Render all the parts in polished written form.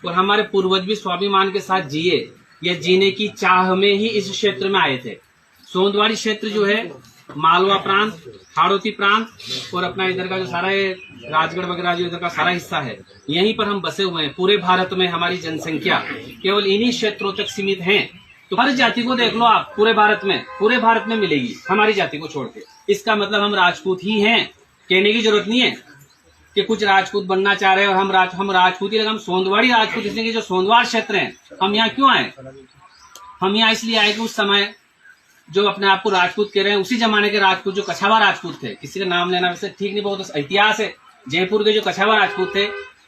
और हमारे पूर्वज भी स्वाभिमान के साथ जिए, ये जीने की चाह में ही इस क्षेत्र में आए थे। सोंदवाड़ी क्षेत्र जो है मालवा प्रांत, हाड़ौती प्रांत और अपना इधर का जो सारा है राजगढ़ वगैरह जो इधर का सारा हिस्सा है, यहीं पर हम बसे हुए हैं। पूरे भारत में हमारी जनसंख्या केवल इन्हीं क्षेत्रों तक सीमित है। तो हर जाति को देख लो आप, पूरे भारत में मिलेगी हमारी जाति को छोड़ के। इसका मतलब हम राजपूत ही हैं। कहने की जरूरत नहीं है कि कुछ राजपूत बनना चाह रहे हैं और हम राजपूत ही लगे। हम सोंदवाड़ी राजपूत, इसलिए जो सोंदवाड़ क्षेत्र है, हम यहाँ क्यों आए? हम यहाँ इसलिए आए कि उस समय जो अपने आप को राजपूत कह रहे हैं, उसी जमाने के राजपूत जो कछावा राजपूत थे, किसी का नाम लेना वैसे ठीक नहीं, बहुत इतिहास है। जयपुर के जो कछावा राजपूत थे,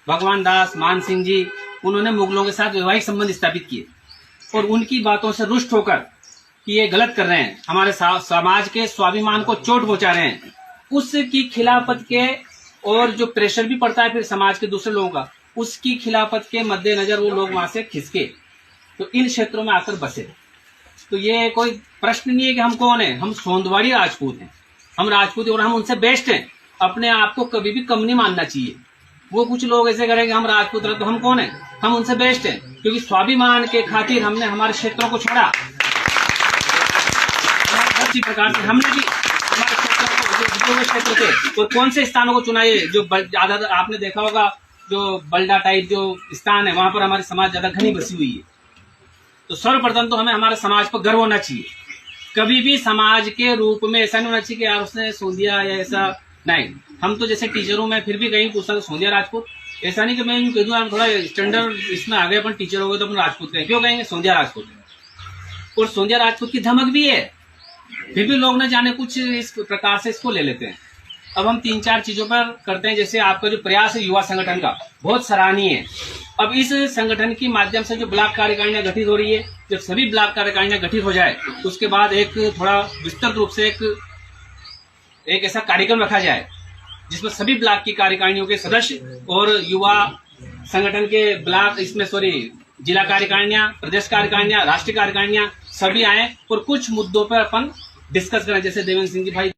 भगवान दास, मान सिंह जी, उन्होंने मुगलों के साथ वैवाहिक संबंध स्थापित किए और उनकी बातों से रुष्ट होकर कि ये गलत कर रहे हैं, हमारे समाज के स्वाभिमान को चोट पहुंचा रहे हैं, उसकी खिलाफत के और जो प्रेशर भी पड़ता है फिर समाज के दूसरे लोगों का, उसकी खिलाफत के मद्देनजर वो लोग वहां से खिसके तो इन क्षेत्रों में आकर बसे। तो ये कोई प्रश्न नहीं है कि हम कौन है, हम सोंदवाड़ी राजपूत हैं, हम राजपूत और हम उनसे बेस्ट हैं। अपने आप को कभी भी कम नहीं मानना चाहिए। वो कुछ लोग ऐसे करेंगे हम राजपूत रहे, तो हम कौन है? हम उनसे बेस्ट हैं, क्योंकि स्वाभिमान के खातिर हमने हमारे क्षेत्रों को छोड़ा। इसी प्रकार से हमने भी हमारे क्षेत्र थे और कौन से स्थानों को चुना है जो ज्यादा, आपने देखा होगा जो बल्डा टाइप जो स्थान है, वहां पर हमारी समाज ज्यादा घनी बसी हुई है। तो सर्वप्रथम तो हमें हमारे समाज पर गर्व होना चाहिए। कभी भी समाज के रूप में ऐसा नहीं होना चाहिए कि यार उसने सोंदिया या ऐसा नहीं। हम तो जैसे टीचर हूं, मैं फिर भी कहीं पूछता सोंदिया राजपूत, ऐसा नहीं कि मैं यूं कह दूं हम थोड़ा स्टैंडर्ड इसमें आ गए, अपन टीचर हो गए तो अपन राजपूत कहें, क्यों कहेंगे? सोंदिया राजपूत। और सोंदिया राजपूत की धमक भी है, फिर भी लोग न जाने कुछ इस प्रकार से इसको ले लेते हैं। अब हम 3-4 चीजों पर करते हैं। जैसे आपका जो प्रयास है युवा संगठन का, बहुत सराहनीय है। अब इस संगठन के माध्यम से जो ब्लॉक कार्यकारिणियां गठित हो रही है, जब सभी ब्लॉक कार्यकारिणियां गठित हो जाए उसके बाद एक थोड़ा विस्तृत रूप से एक ऐसा कार्यक्रम रखा जाए जिसमें सभी ब्लॉक की कार्यकारिणियों के सदस्य और युवा संगठन के ब्लॉक, इसमें जिला कार्यकारिणियां, प्रदेश कार्यकारिणियां, राष्ट्रीय कार्यकारिणियां सभी आए और कुछ मुद्दों पर अपन डिस्कस करें। जैसे देवेंद्र सिंह जी भाई